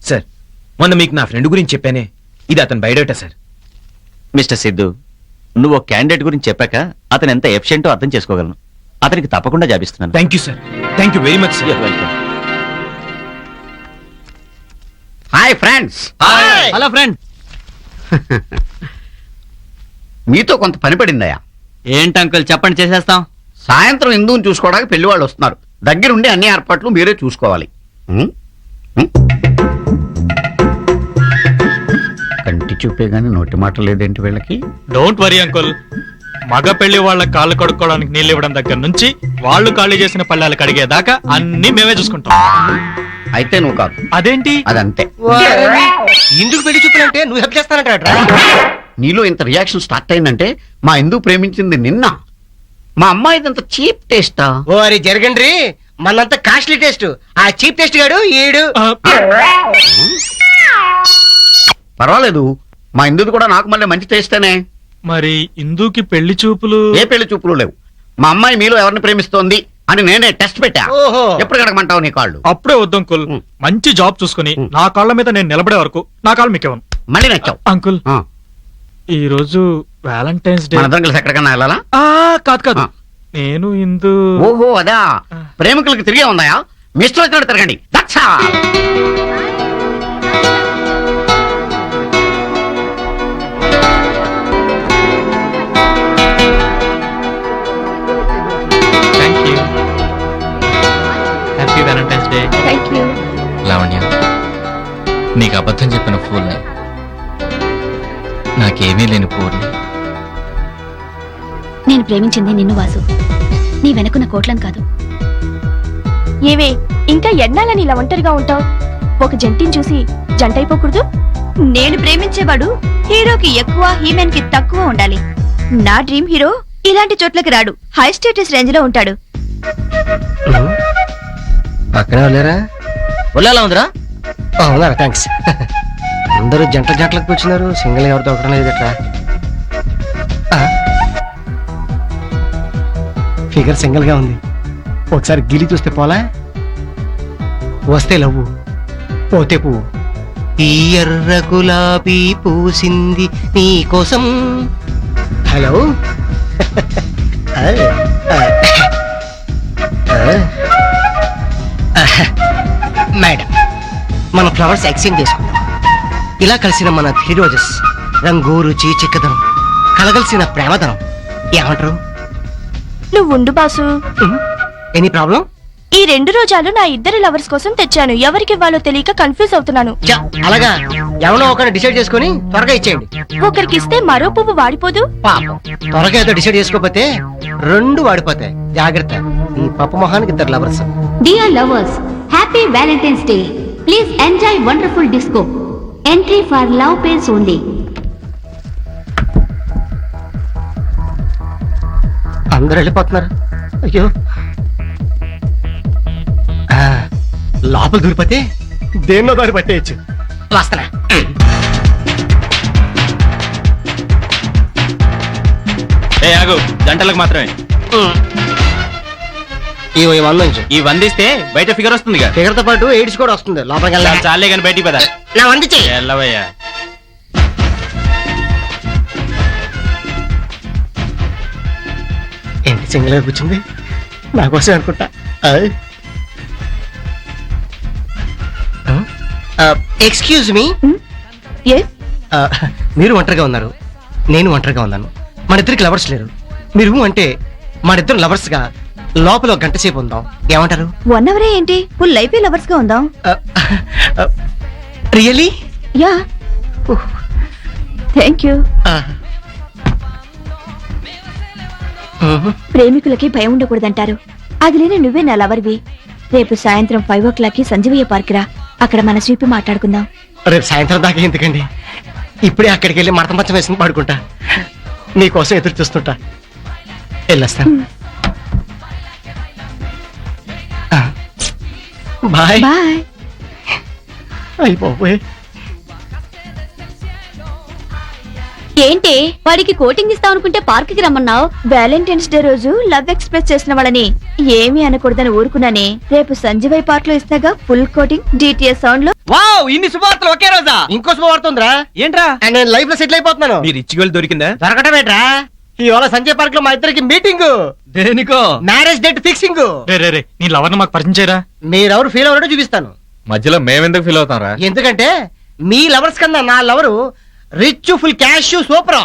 Sir మొన్న మీకు నా ఫ్రెండ్ గురించి చెప్పానే, ఇది అతని బయోడేటా సార్. మిస్టర్ సిద్ధు, నువ్వు ఒక క్యాండిడేట్ గురించి చెప్పాక అతను ఎంత ఎఫిషియెంటో అర్థం చేసుకోగలను. అతనికి తప్పకుండా జాబిస్తున్నాను. Thank you sir, thank you very much sir. Welcome. Hi friends. Hello friend. మీతో కొంత పని పడిందయ్యా. ఏంటి అంకుల్, చెప్పండి, చేసేస్తాం. సాయంత్రం ఇందుని చూసుకోవడానికి పెళ్లి వాళ్ళు వస్తున్నారు. దగ్గరుండి అన్ని ఏర్పాట్లు మీరే చూసుకోవాలి. ఉం? ఉం? కంటి చూపే గాని నోటి మాట లేదేంటి వీళ్ళకి? డోంట్ వరీ అంకుల్, మగ పెళ్లి వాళ్ళ కాళ్ళు కడుక్కోవడానికి నీళ్ళు ఇవ్వడం దగ్గర నుంచి వాళ్ళు ఖాళీ చేసిన పళ్ళాలు కడిగేదాకా అన్ని మేమే చూసుకుంటాం. అయితే నువ్వు కాదు, అదేంటి? అదంతే. ఇందుకు పెళ్లి చూపులంటే నువ్వు హెల్ప్ చేస్తానంట. నీలో ఇంత రియాక్షన్ స్టార్ట్ అయిందంటే మా ఇందు ప్రేమించింది నిన్న. మా అమ్మాయిది అంత చీప్ టేస్టా? ఓ అరే జరగండి, మనంత కాస్ట్లీ టేస్ట్. ఆ చీప్ టేస్ట్ గాడు ఈడు. ఆ, పర్వాలేదు, మా ఇందుది కూడా నాకు మళ్ళీ మంచి టేస్టేనే. మరి ఇందుకి పెళ్లి చూపులు? ఏ పెళ్లి చూపులు లేవు. మా అమ్మాయి మీలో ఎవరిని ప్రేమిస్తోంది అని నేనే టెస్ట్ పెట్టా. ఓహో. ఎప్పుడు కడగమంటావు నీ కాళ్ళు? అప్పుడే వద్దు అంకుల్, మంచి జాబ్ చూసుకుని నా కాళ్ళ మీద నేను నిలబడే వరకు నా కాళ్ళు మీకేవను. మళ్ళీ నచ్చావు. అంకుల్, ఆ, ఈ రోజు వ్యాలంటైన్స్ డే. మనందరం కలిసి ఎక్కడికన్నా వెళ్ళాలా? కాదు కాదు, ఆ. నేను ఇందు. ఓహో అదా, ప్రేమికులకి తిరిగే ఉందాయా? మిస్టర్ వచ్చినట్టు తిరగండి. That's all. Thank you. Happy Valentine's day. Lavanya, నీకు అబద్ధం చెప్పిన ఫూల్ని, నాకేమీ లేని పూర్ణి. నేను ప్రేమించింది నిన్ను వాసు, నీ వెనుకున్న కోట్లను కాదు. ఏవే, ఇంకా ఎన్నాలని ఇలా ఒంటరిగా ఉంటావు? ఒక జంటిని చూసి జంట అయిపోకూడదు? నేను ప్రేమించేవాడు హీరోకి ఎక్కువ, హీమెన్ కి తక్కువ ఉండాలి. నా డ్రీమ్ హీరో ఇలాంటి చోట్లకి రాడు, హై స్టేటస్ రేంజ్ లో ఉంటాడు. పక్కనే వెళ్ళారా? ఒళ్ళేలా ఉందిరా? అవునా, థ్యాంక్స్. అందరూ జంటలకు కూర్చున్నారు, సింగిల్ ఎవరు దొరకడం లేదు ఎట్లా? ఫిగర్ సింగిల్ గా ఉంది. ఒకసారి గిలి చూస్తే పోలా? వస్తే లవ్వు, పోతే పువ్వు. ఈ ఎర్ర గులాబీ పూసింది నీ కోసం. హలో. మేడం, మన ఫ్లవర్స్ ఎక్స్చేంజ్ చేసుకుందాం. ఇలా కలిసిన మన త్రీ రోజెస్, రంగు రుచి చిక్కదనం కలగలిసిన ప్రేమదనం. ఏమంటారు? నువ్వు ఉండు బాసు, ఎనీ ప్రాబ్లం? ఈ 2 రోజాలు నా ఇద్దరు లవర్స్ కోసం తెచ్చాను. ఎవరికి ఇవ్వాలో తెలియక కన్ఫ్యూజ్ అవుతున్నాను. అలాగా, ఎవరో ఒకరిని డిసైడ్ చేసుకుని త్వరగా ఇచ్చేయండి. ఒకరికి ఇస్తే మరో పువ్వు వాడిపోదు? పాపం, త్వరగా ఏదో డిసైడ్ చేసుకోకపోతే 2 వాడిపోతాయి. జాగ్రత్త, ఈ పప్పు మొహానికి 2 lovers. Dear lovers, happy Valentine's Day. Please enjoy wonderful disco. Entry for love pairs only. అందరూ వెళ్ళిపోతున్నారు. అయ్యో, లోపల దూరిపోతే దేన్నో దారి పట్టేయచ్చు. వస్తానా? ఏ ఆగు, జంటలకు మాత్రమే. ఈ 100 నుంచి ఈ వందిస్తే బయట ఫిగర్ వస్తుందిగా. ఫిగర్ తో పాటు ఎయిడ్స్ కూడా వస్తుంది. లోపలికి వెళ్ళా. చాలే కానీ బయటికి పద. నా వంది చెయ్యి. వెళ్ళవయ్యా. ఏంటి సింగిల్ గా కూర్చుంది? నా కోసం అనుకుంటా. ఎక్స్క్యూజ్ మీ, మీరు ఒంటరిగా ఉన్నారు, నేను ఒంటరిగా ఉన్నాను. మన ఇద్దరికి లవర్స్ లేరు. మీరు అంటే మన ఇద్దరు లవర్స్ గా లోపల 1 గంట సేపు ఉందాం. ఏమంటారు? 1 అవరే ఏంటి, ఫుల్ లైఫ్ లవర్స్ గా ఉందాం. రియలీ? Yeah, thank you. ప్రేమికులకి భయం ఉండకూడదంటారు. అది లేని నువ్వే నా లవర్వి. రేపు సాయంత్రం 5 o'clock సంజీవయ్య పార్క్ రా, అక్కడ మన స్వీపి మాట్లాడుకుందాం. రేపు సాయంత్రం దాకా ఎందుకండి, ఇప్పుడే అక్కడికి వెళ్ళి మడత మచ్చం వేసుకుని పడుకుంటా. నీకోసం ఎదురు చూస్తుంటా. వెళ్ళొస్తాను. Bye bye. అయిపోయి. ఏంటి వాడికి కోటింగ్ ఇస్తావు అనుకుంటే పార్క్ కి రమ్మన్నావు. వ్యాలంటైన్స్ డే రోజు లవ్ ఎక్స్ప్రెస్ చేసిన వాళ్ళని ఏమీ అనకూడదని ఊరుకున్నానే. రేపు సంజయ్ పార్క్ లో ఇస్తాగా ఫుల్ కోటింగ్ డిటిఎస్ సౌండ్ లో. వావ్, ఇన్ని శుభవార్తలు ఒకే రోజా? ఇంకో శుభవార్తుందిరా. ఏంట్రా? నేను లైఫ్ లో సెటిల్ అయిపోతున్నాను. మీరు ఇచ్చి గోల్ దొరికిందా? దొరకటం ఏంట్రా? ఇవాళ సంజయ్ పార్క్ లో మా ఇద్దరికి మీటింగ్. దేనికో మ్యారేజ్ డేట్ ఫిక్సింగ్. రే నీ లవర్ని మాకు పరిచయం చేయరా. మీరెవరు ఫీల్ అవ్వడో చూపిస్తాను. మధ్యలో మేమెందుకు ఫీల్ అవుతాం రా? ఎందుకంటే మీ లవర్స్ కన్నా నా lover rich, full cash, super.